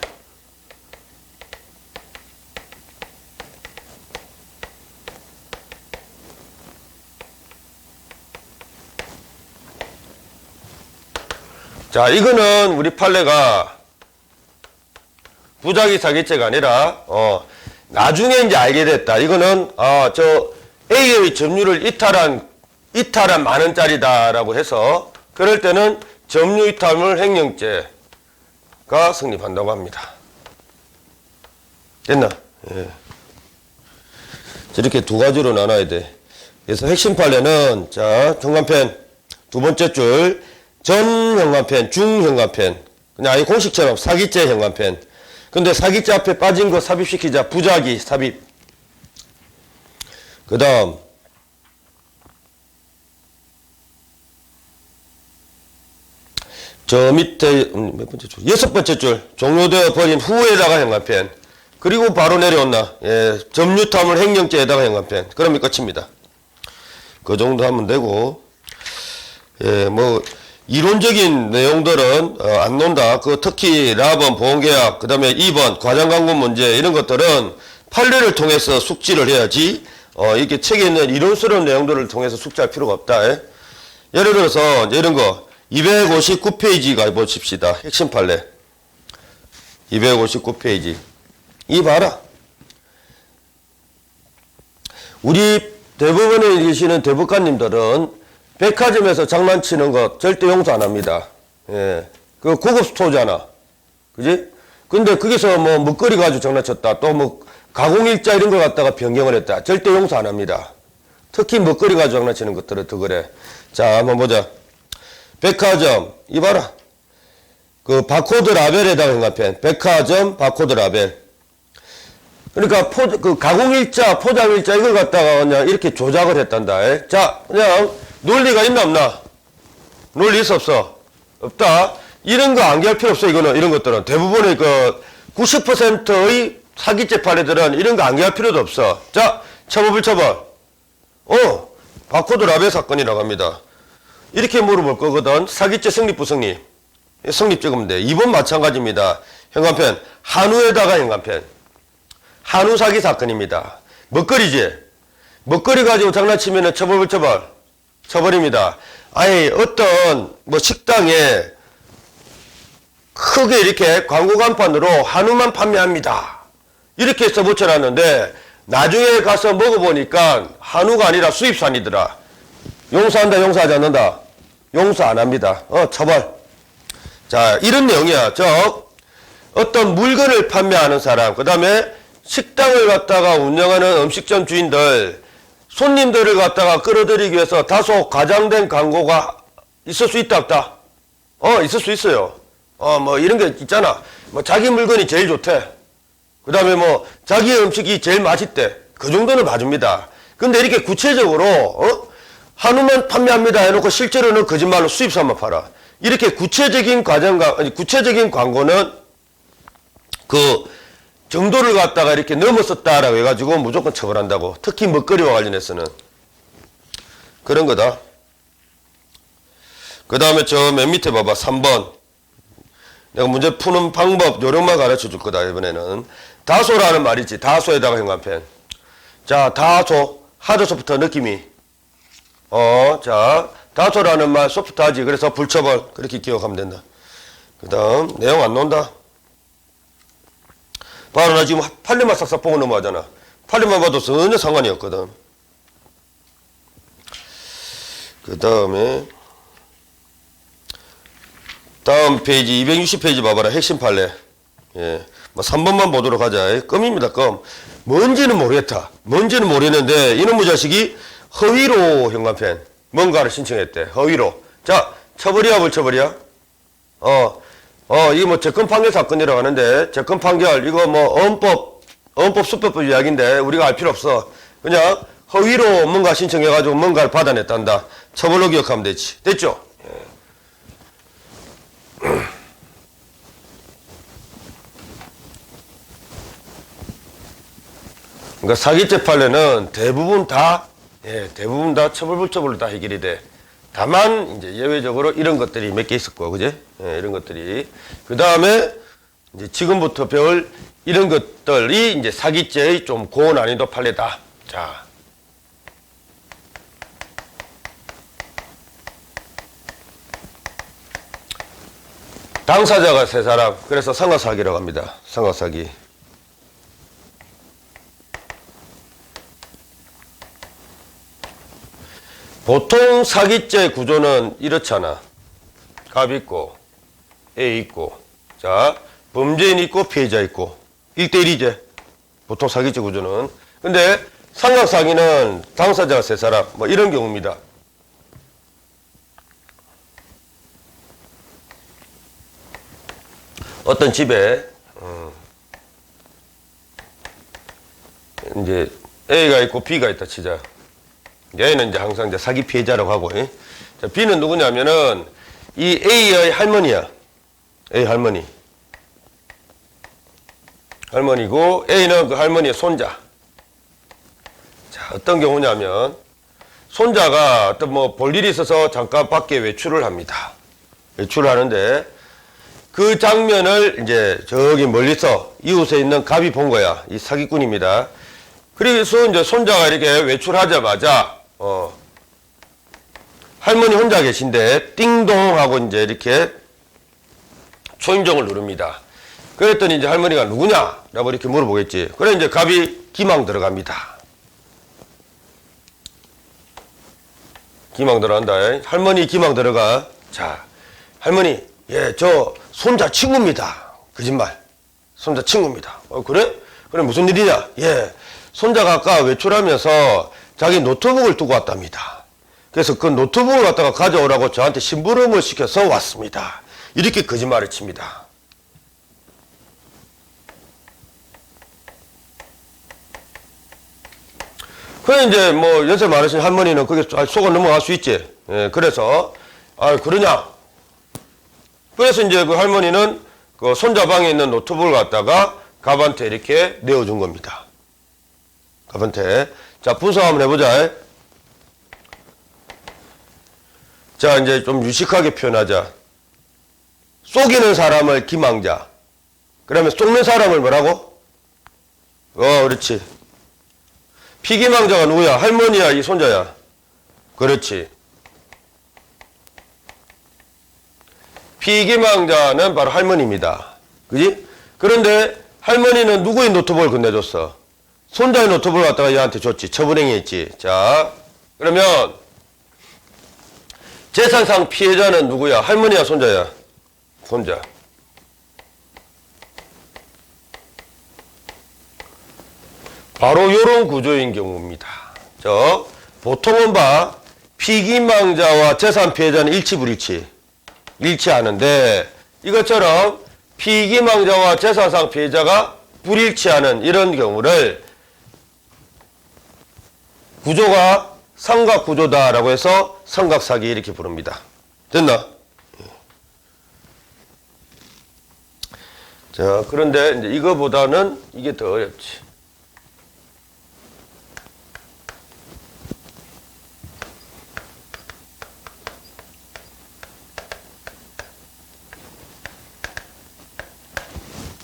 자, 이거는 우리 판례가 부작위 사기죄가 아니라, 나중에 이제 알게 됐다. 이거는, A의 점유를 이탈한 만 원짜리다라고 해서, 그럴 때는 점유 이탈물 횡령죄가 성립한다고 합니다. 됐나? 예. 이렇게 두 가지로 나눠야 돼. 그래서 핵심 판례는, 자, 현관편 두 번째 줄, 전 현관편, 중 현관편. 그냥 이 공식처럼 사기죄 현관편. 근데 사기죄 앞에 빠진 거 삽입시키자. 부작위 삽입. 그 다음, 저 밑에, 몇 번째 줄? 여섯 번째 줄. 종료되어 버린 후에다가 행간편. 그리고 바로 내려온나. 예, 점유탐을 행령죄에다가 행간편. 그러면 끝입니다. 그 정도 하면 되고, 예, 뭐, 이론적인 내용들은, 안 논다. 그 특히, 라번, 보험계약, 그 다음에 2번, 과장광고 문제, 이런 것들은 판례를 통해서 숙지를 해야지, 이렇게 책에 있는 이론스러운 내용들을 통해서 숙지할 필요가 없다. 예? 예를 들어서, 이런 거, 259페이지 가보십시다. 핵심 판례. 259페이지. 이 봐라. 우리 대부분에 계시는 대법관님들은 백화점에서 장난치는 거 절대 용서 안 합니다. 예. 그 고급 스토어잖아. 그지? 근데 거기서 뭐 먹거리 가지고 장난쳤다. 또 뭐 가공일자 이런 걸 갖다가 변경을 했다. 절대 용서 안 합니다. 특히 먹거리 가지고 장난치는 것들은 더 그래. 자, 한번 보자. 백화점, 이봐라. 그 바코드 라벨에다가 행간편. 백화점 바코드 라벨. 그러니까 그 가공일자, 포장일자 이걸 갖다가 그냥 이렇게 조작을 했단다. 자, 그냥 논리가 있나 없나? 논리 있어 없어? 없다. 이런 거 암기할 필요 없어. 이거는 이런 것들은 대부분의 그 90%의 사기죄 판례들은 이런 거 암기할 필요도 없어. 자, 처벌. 바코드 라벨 사건이라고 합니다. 이렇게 물어볼 거거든. 사기죄 성립 부성립. 성립 적으면 돼. 2번 마찬가지입니다. 행간편. 한우에다가 행간편. 한우 사기 사건입니다. 먹거리지. 먹거리 가지고 장난치면은 처벌입니다. 아니 어떤 뭐 식당에 크게 이렇게 광고 간판으로 한우만 판매합니다. 이렇게 써 붙여놨는데 나중에 가서 먹어보니까 한우가 아니라 수입산이더라. 용서한다, 용서하지 않는다? 용서 안 합니다. 처벌. 자, 이런 내용이야. 어떤 물건을 판매하는 사람, 그 다음에 식당을 갖다가 운영하는 음식점 주인들, 손님들을 갖다가 끌어들이기 위해서 다소 과장된 광고가 있을 수 있다, 없다? 있을 수 있어요. 뭐 이런 게 있잖아. 뭐 자기 물건이 제일 좋대. 그 다음에 뭐 자기 음식이 제일 맛있대. 그 정도는 봐줍니다. 근데 이렇게 구체적으로, 한우만 판매합니다 해놓고 실제로는 거짓말로 수입산만 팔아. 이렇게 구체적인 구체적인 광고는 그 정도를 갖다가 이렇게 넘었었다라고 해가지고 무조건 처벌한다고. 특히 먹거리와 관련해서는. 그런 거다. 그 다음에 저 맨 밑에 봐봐. 3번. 내가 문제 푸는 방법, 요령만 가르쳐 줄 거다, 이번에는. 다소라는 말 있지. 다소에다가 행간편. 자, 다소. 하드 소프트 느낌이. 자, 다소라는 말 소프트하지. 그래서 불처벌. 그렇게 기억하면 된다. 그 다음, 내용 안 논다. 바로 나 지금 판례만 싹싹 보고 넘어가잖아. 판례만 봐도 전혀 상관이 없거든. 그 다음에, 다음 페이지, 260페이지 봐봐라. 핵심 판례. 예. 뭐 3번만 보도록 하자. 껌입니다, 껌. 뭔지는 모르겠다. 뭔지는 모르겠는데, 이놈의 자식이 허위로 현관편. 뭔가를 신청했대. 허위로. 자, 처벌이야, 불처벌이야? 이거 뭐 재건 판결 사건이라고 하는데, 재건 판결, 이거 뭐 어헌법 수법법 이야기인데, 우리가 알 필요 없어. 그냥 허위로 뭔가 신청해가지고 뭔가를 받아냈단다. 처벌로 기억하면 되지. 됐죠? 그러니까 사기죄 판례는 대부분 다 처벌 불처벌로 다 해결이 돼. 다만 이제 예외적으로 이런 것들이 몇 개 있을 거고, 그지? 이런 것들이. 그 다음에 이제 지금부터 배울 이런 것들이 이제 사기죄의 좀 고난이도 판례다. 자. 당사자가 세 사람. 그래서 상하사기라고 합니다. 상하사기. 보통 사기죄 구조는 이렇잖아. 갑 있고, A 있고, 자, 범죄인 있고, 피해자 있고, 1대1이제. 보통 사기죄 구조는. 근데 상하사기는 당사자가 세 사람. 뭐 이런 경우입니다. 어떤 집에 이제 A가 있고 B가 있다 치자. A는 이제 항상 이제 사기 피해자라고 하고, 자, B는 누구냐면은 이 A의 할머니야. A 할머니. 할머니고 A는 그 할머니의 손자. 자, 어떤 경우냐면 손자가 어떤 뭐 볼 일이 있어서 잠깐 밖에 외출을 합니다. 외출을 하는데 그 장면을 이제 저기 멀리서 이웃에 있는 갑이 본 거야. 이 사기꾼입니다. 그래서 이제 손자가 이렇게 외출하자마자 할머니 혼자 계신데 띵동 하고 이제 이렇게 초인종을 누릅니다. 그랬더니 이제 할머니가 누구냐? 라고 이렇게 물어보겠지. 그래 이제 갑이 기망 들어갑니다. 기망 들어간다. 할머니 기망 들어가. 자, 할머니, 예, 저 손자 친구입니다. 거짓말. 손자 친구입니다. 그래? 그래 무슨 일이냐? 예, 손자가 아까 외출하면서 자기 노트북을 두고 왔답니다. 그래서 그 노트북을 갖다가 가져오라고 저한테 심부름을 시켜서 왔습니다. 이렇게 거짓말을 칩니다. 그래 이제 뭐 연세 많으신 할머니는 그게 속아 넘어갈 수 있지. 예, 그래서 그러냐? 그래서 이제 그 할머니는 그 손자 방에 있는 노트북을 갖다가 갑한테 이렇게 내어준 겁니다. 갑한테. 자, 분석 한번 해보자. 자, 이제 좀 유식하게 표현하자. 속이는 사람을 기망자. 그러면 속는 사람을 뭐라고? 그렇지. 피기망자가 누구야? 할머니야, 이 손자야? 그렇지. 피기망자는 바로 할머니입니다. 그지? 그런데 할머니는 누구의 노트북을 건네줬어? 손자의 노트북을 갖다가 얘한테 줬지. 처분행위했지. 자, 그러면 재산상 피해자는 누구야? 할머니야, 손자야? 손자. 바로 요런 구조인 경우입니다. 보통은 피기망자와 재산 피해자는 일치불일치. 일치하는데 이것처럼 피기망자와 재산상 피해자가 불일치하는 이런 경우를 구조가 삼각구조다라고 해서 삼각사기 이렇게 부릅니다. 됐나? 자, 그런데 이제 이거보다는 이게 더 어렵지.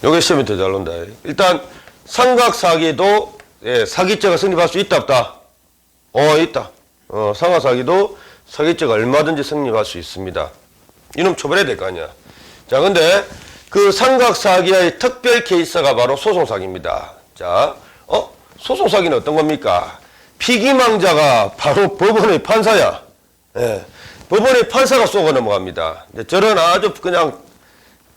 요게 시험이 더 잘 논다. 일단 삼각사기도 사기죄가 성립할 수 있다 없다? 있다. 삼각사기도 사기죄가 얼마든지 성립할 수 있습니다. 이놈 처벌해야 될 거 아니야. 자, 근데 그 삼각사기의 특별 케이스가 바로 소송사기입니다. 자, 소송사기는 어떤 겁니까? 피기망자가 바로 법원의 판사야. 예, 법원의 판사가 쏘고 넘어갑니다. 저런 아주 그냥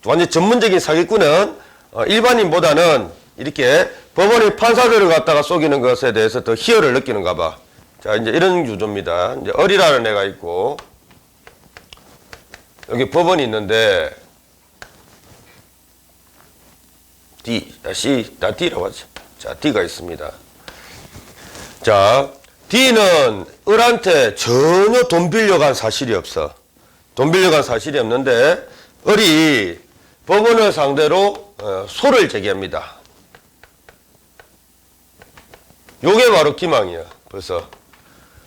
완전 전문적인 사기꾼은 일반인보다는 이렇게 법원의 판사들을 갖다가 속이는 것에 대해서 더 희열을 느끼는가 봐. 자, 이제 이런 구조입니다. 이제 어리라는 애가 있고, 여기 법원이 있는데, D라고 하죠. 자, D가 있습니다. 자, D는 을한테 전혀 돈 빌려간 사실이 없어. 돈 빌려간 사실이 없는데, 을이 법원을 상대로 소를 제기합니다. 요게 바로 기망이야. 벌써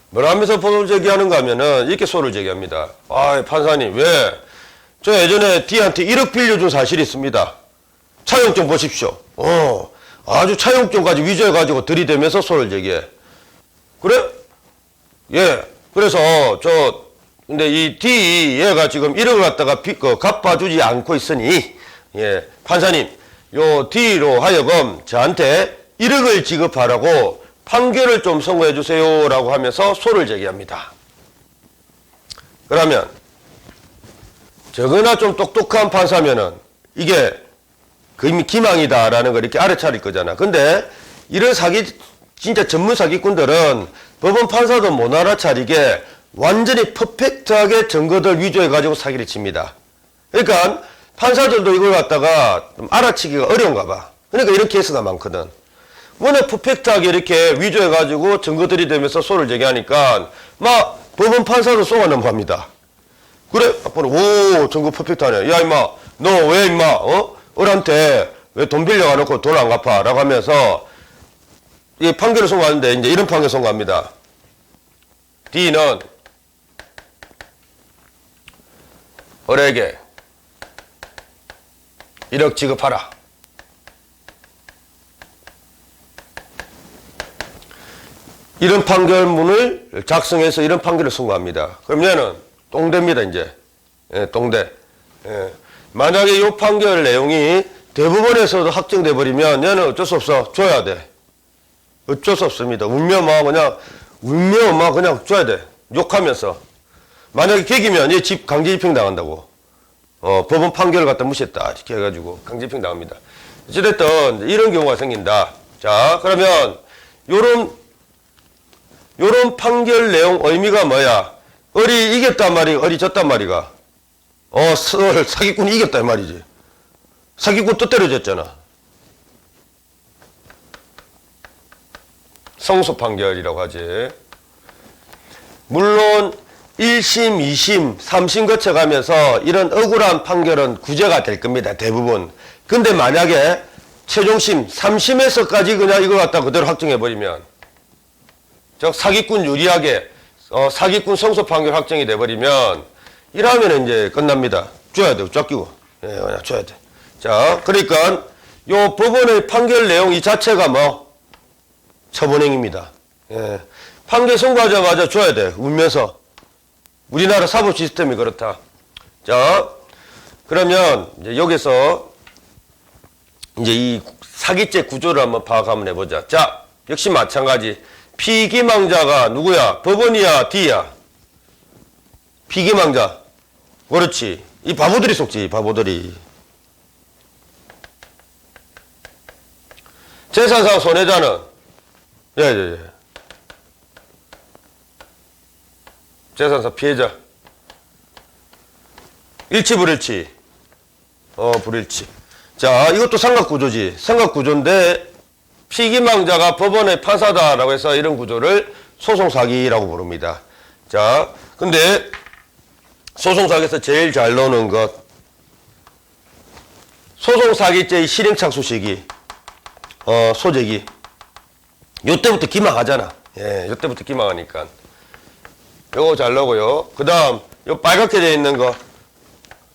뭘 하면서 소를 제기하는가 하면은 이렇게 소를 제기합니다. 판사님, 왜? 저 예전에 D한테 1억 빌려준 사실이 있습니다. 차용증 보십시오. 아주 차용증까지 위조해가지고 들이대면서 소를 제기해. 그래? 예. 그래서 근데 이 D, 얘가 지금 1억을 갖다가 갚아주지 않고 있으니, 예, 판사님, 요 D로 하여금 저한테 1억을 지급하라고 판결을 좀 선고해 주세요. 라고 하면서 소를 제기합니다. 그러면, 저거나 좀 똑똑한 판사면은, 이게 기망이다라는 걸 이렇게 알아차릴 거잖아. 근데, 이런 진짜 전문 사기꾼들은 법원 판사도 못 알아차리게 완전히 퍼펙트하게 증거들 위조해가지고 사기를 칩니다. 그러니까 판사들도 이걸 갖다가 좀 알아치기가 어려운가 봐. 그러니까 이런 케이스가 많거든. 워낙 퍼펙트하게 이렇게 위조해가지고 증거 들이대면서 소를 제기하니까 막 법원 판사도 쏘아 넘어갑니다. 그래? 앞으로 오 증거 퍼펙트하네. 야 임마 너 왜 임마 을한테 왜 돈 빌려가놓고 돈 안 갚아? 라고 하면서 이 판결을 선고하는데 이제 이런 판결을 선고합니다. D는 을에게 1억 지급하라. 이런 판결문을 작성해서 이런 판결을 선고합니다. 그럼 얘는 똥대입니다, 이제. 예, 똥대. 예. 만약에 이 판결 내용이 대법원에서도 확정돼 버리면 얘는 어쩔 수 없어. 줘야 돼. 어쩔 수 없습니다. 울면 그냥 줘야 돼. 욕하면서. 만약에 개기면 얘 집 강제 집행 당한다고. 법원 판결을 갖다 무시했다. 이렇게 해가지고 강제 집행 당합니다. 어쨌든 이런 경우가 생긴다. 자, 그러면 요런 판결 내용 의미가 뭐야? 을이 이겼단 말이, 을이 졌단 말이가. 사기꾼이 이겼단 말이지. 사기꾼 뜻대로 졌잖아. 성소 판결이라고 하지. 물론 1심, 2심, 3심 거쳐가면서 이런 억울한 판결은 구제가 될 겁니다. 대부분. 근데 만약에 최종심 3심에서까지 그냥 이거 갖다 그대로 확정해버리면 즉 사기꾼 유리하게 사기꾼 성소 판결 확정이 돼버리면 이러면 이제 끝납니다. 줘야 돼. 쫓기고. 예, 그냥 줘야 돼. 자, 그러니까 요 법원의 판결 내용 이 자체가 뭐 처분행위입니다. 예. 판결 선고하자마자 줘야 돼. 울면서. 우리나라 사법 시스템이 그렇다. 자, 그러면 이제 여기서 이제 이 사기죄 구조를 한번 파악 한번 해보자. 자, 역시 마찬가지. 피기망자가 누구야? 법원이야? D야? 피기망자. 그렇지. 이 바보들이 속지, 바보들이. 재산상 손해자는 예. 재산상 피해자. 일치 불일치. 불일치. 자, 이것도 삼각구조지. 삼각구조인데 피기망자가 법원의 판사다라고 해서 이런 구조를 소송사기라고 부릅니다. 자, 근데 소송사기에서 제일 잘 나오는 것 소송사기죄의 실행착수 시기 소재기 요때부터 기망하잖아. 예, 요때부터 기망하니까 요거 잘 나오고요. 그 다음 요 빨갛게 되어 있는 거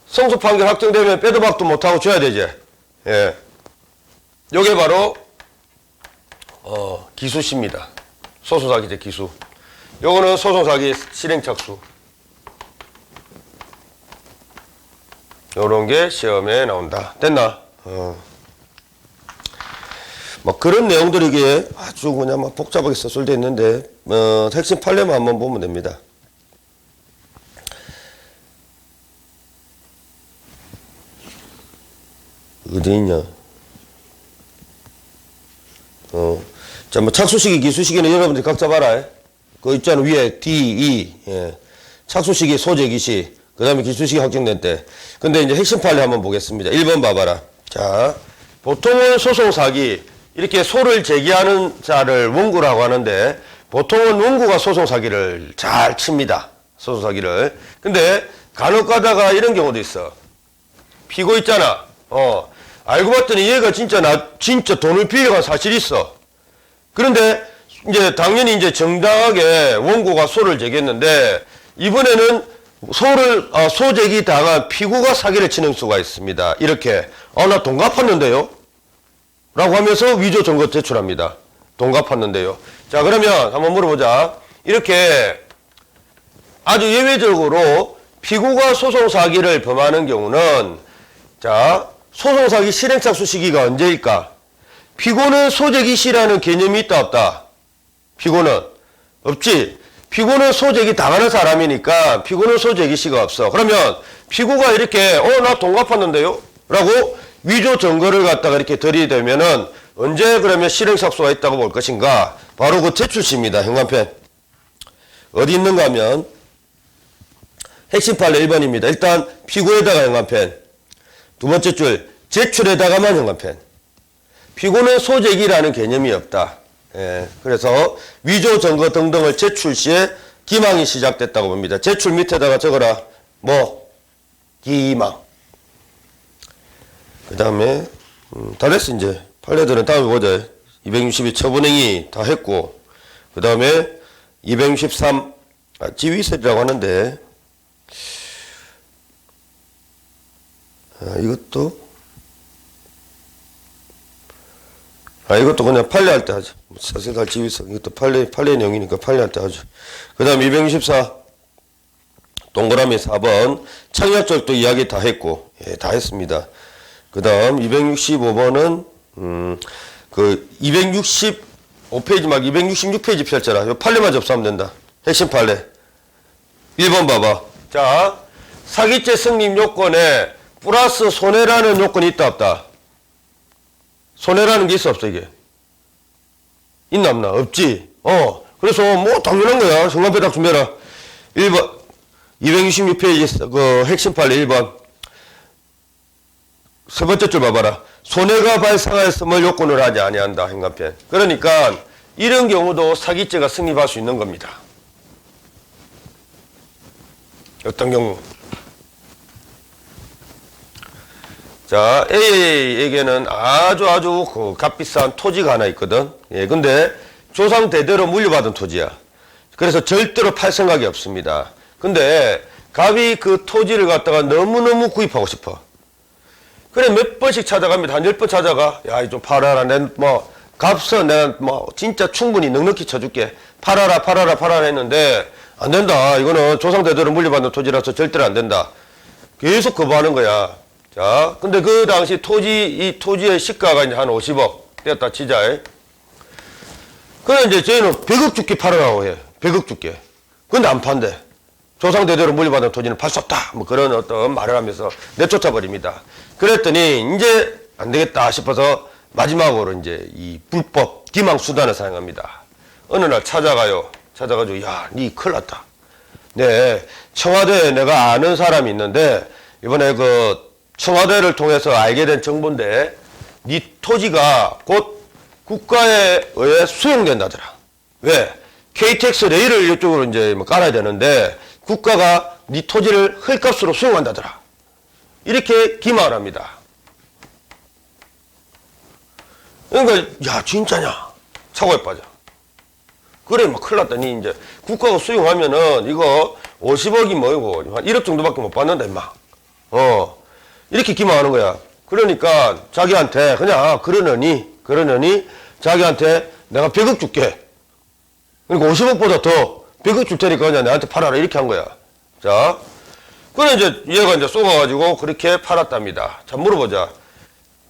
성소 판결 확정되면 빼도 박도 못하고 줘야 되지. 예, 요게 바로 기수시입니다. 소송사기죄 기수. 요거는 소송사기 실행착수. 요런 게 시험에 나온다. 됐나? 뭐 그런 내용들이 이게 아주 그냥 막 복잡하게 서술되어 있는데 핵심 판례만 한번 보면 됩니다. 어디 있냐? 자, 뭐 착수시기, 기수시기는 여러분들 각자 봐라. 그 있잖아 위에 D, E. 예. 착수시기, 소재기시. 그 다음에 기수시기 확정된 때. 근데 이제 핵심 판례 한번 보겠습니다. 1번 봐봐라. 자, 보통은 소송사기 이렇게 소를 제기하는 자를 원고라고 하는데 보통은 원고가 소송사기를 잘 칩니다. 소송사기를. 근데 간혹 가다가 이런 경우도 있어. 피고 있잖아. 알고 봤더니 얘가 진짜 돈을 빌려간 사실이 있어. 그런데 이제 당연히 이제 정당하게 원고가 소를 제기했는데 이번에는 소제기 당한 피고가 사기를 치는 수가 있습니다. 이렇게 나 돈 갚았는데요? 라고 하면서 위조 증거 제출합니다. 돈 갚았는데요. 자, 그러면 한번 물어보자. 이렇게 아주 예외적으로 피고가 소송사기를 범하는 경우는 자, 소송사기 실행착수 시기가 언제일까? 피고는 소제기 시라는 개념이 있다 없다? 피고는 없지. 피고는 소제기 당하는 사람이니까 피고는 소제기 시가 없어. 그러면 피고가 이렇게 나 돈 갚았는데요? 라고 위조 증거를 갖다가 이렇게 들이대면은 언제 그러면 실행착수가 있다고 볼 것인가? 바로 그 제출시입니다. 현관펜. 어디 있는가 하면 핵심 판례 1번입니다. 일단 피고에다가 현관펜. 두 번째 줄 제출에다가만 현관펜. 피고는 소재기라는 개념이 없다. 예, 그래서 위조 증거 등등을 제출 시에 기망이 시작됐다고 봅니다. 제출 밑에다가 적어라. 뭐 기망. 그 다음에 다 됐어 이제. 판례들은 다음에 보자. 262 처분행위 다 했고 그 다음에 263 지위설이라고 하는데 이것도 그냥 판례할 때 하죠. 사실상 지위설 이것도 판례 내용이니까 판례할 때 하죠. 그 다음 264 동그라미 4번 청약절도 이야기 다 했고 예, 다 했습니다. 그 다음 265번은 그 265페이지 막 266페이지 펼쳐라. 요 판례만 접수하면 된다. 핵심 판례. 1번 봐봐. 자, 사기죄 성립 요건에 플러스 손해라는 요건이 있다 없다? 손해라는 게 있어 없어 이게? 있나 없나? 없지. 그래서 뭐 당연한 거야. 정관배당 준비해라. 1번 266페이지 그 핵심 판례 1번 세 번째 줄 봐봐라. 손해가 발생하였음을 요건으로 하지 아니한다. 행간편. 그러니까 이런 경우도 사기죄가 성립할 수 있는 겁니다. 어떤 경우? 자, A에게는 아주 그 값비싼 토지가 하나 있거든. 예, 근데 조상 대대로 물려받은 토지야. 그래서 절대로 팔 생각이 없습니다. 근데 갑이 그 토지를 갖다가 너무너무 구입하고 싶어. 그래 몇 번씩 찾아갑니다. 한 10번 찾아가. 야, 이 좀 팔아라. 값은 내가 진짜 충분히 넉넉히 쳐줄게. 팔아라 했는데 안 된다. 이거는 조상 대대로 물려받는 토지라서 절대로 안 된다. 계속 거부하는 거야. 자, 근데 그 당시 이 토지의 시가가 이제 한 50억 되었다 치자. 그래 이제 저희는 100억 줄게 팔으라고 해. 100억 줄게. 근데 안 판대. 조상 대대로 물려받은 토지는 팔 수 없다. 뭐 그런 어떤 말을 하면서 내쫓아 버립니다. 그랬더니 이제 안 되겠다 싶어서 마지막으로 이제 이 불법 기망 수단을 사용합니다. 어느 날 찾아가지고 야, 니 큰일 났다. 네, 청와대에 내가 아는 사람이 있는데 이번에 그 청와대를 통해서 알게 된 정보인데 네 토지가 곧 국가에 의해 수용된다더라. 왜? KTX 레일을 이쪽으로 이제 깔아야 되는데 국가가 네 토지를 헐값으로 수용한다더라. 이렇게 기망을 합니다. 그러니까 야 진짜냐? 사고에 빠져. 그래 막 큰일 났더니 이제 국가가 수용하면은 이거 50억이 뭐이고 한 1억 정도밖에 못 받는다 임마. 이렇게 기망하는 거야. 그러니까 자기한테 그냥 그러느니 자기한테 내가 100억 줄게. 그러니까 50억보다 더 100억 줄 테니까 그냥 내한테 팔아라 이렇게 한 거야. 자, 그래 이제 얘가 이제 쏘가가지고 그렇게 팔았답니다. 자, 물어보자.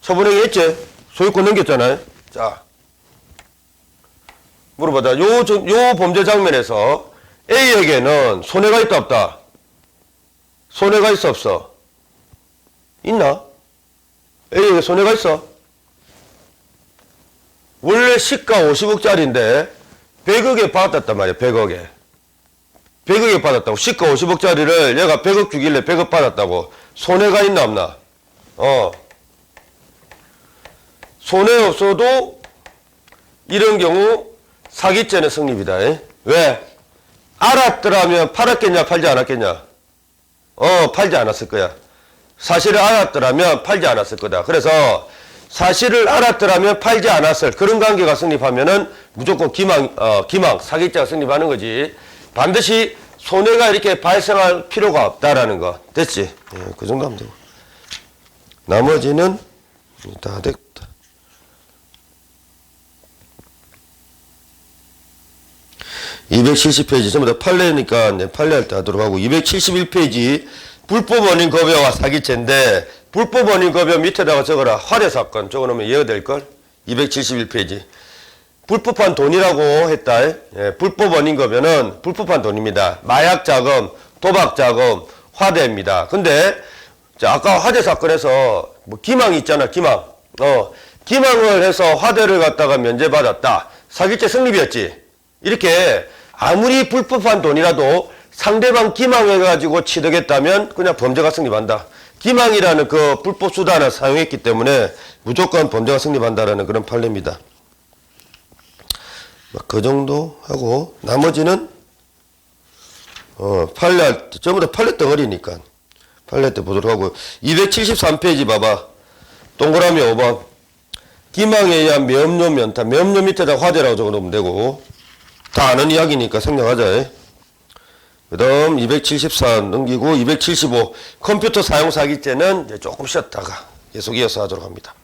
처분행위 했지? 소유권 넘겼잖아요. 자, 물어보자. 요 범죄 장면에서 A에게는 손해가 있다 없다? 손해가 있어 없어? 있나? A에게 손해가 있어? 원래 시가 50억짜리인데 100억에 받았단 말이야. 100억에 받았다고. 시가 50억짜리를 얘가 100억 주길래 100억 받았다고. 손해가 있나 없나? 손해 없어도 이런 경우 사기죄는 성립이다. 왜? 알았더라면 팔았겠냐 팔지 않았겠냐? 팔지 않았을 거야. 사실을 알았더라면 팔지 않았을 거다. 그래서 사실을 알았더라면 팔지 않았을 그런 관계가 성립하면은 무조건 기망, 사기죄가 성립하는 거지. 반드시 손해가 이렇게 발생할 필요가 없다라는 거. 됐지? 예, 그 정도 하면 되고. 나머지는 다 됐다. 270페이지 전부 다 판례니까 판례할 때 하도록 하고 271페이지 불법 원인 급여와 사기죄인데 불법 원인 급여 밑에다가 적어라. 화재 사건 적어놓으면 이해가 될걸? 271페이지 불법한 돈이라고 했다. 예, 불법 원인 급여는 불법한 돈입니다. 마약 자금, 도박 자금, 화재입니다. 근데 자, 아까 화재 사건에서 뭐 기망이 있잖아. 기망을 해서 화재를 갖다가 면제받았다. 사기죄 성립이었지. 이렇게 아무리 불법한 돈이라도 상대방 기망해가지고 취득했다면 그냥 범죄가 성립한다. 기망이라는 그 불법 수단을 사용했기 때문에 무조건 범죄가 성립한다라는 그런 판례입니다. 그 정도 하고 나머지는 판례 전부 다 판례 덩어리니까 판례 때 보도록 하고 273페이지 봐봐. 동그라미 5번 기망에 의한 매업료 면탈 매업료 밑에다 화재라고 적어놓으면 되고 다 아는 이야기니까 생략하자. 그 다음 274 넘기고 275 컴퓨터 사용 사기죄는 이제 조금 쉬었다가 계속 이어서 하도록 합니다.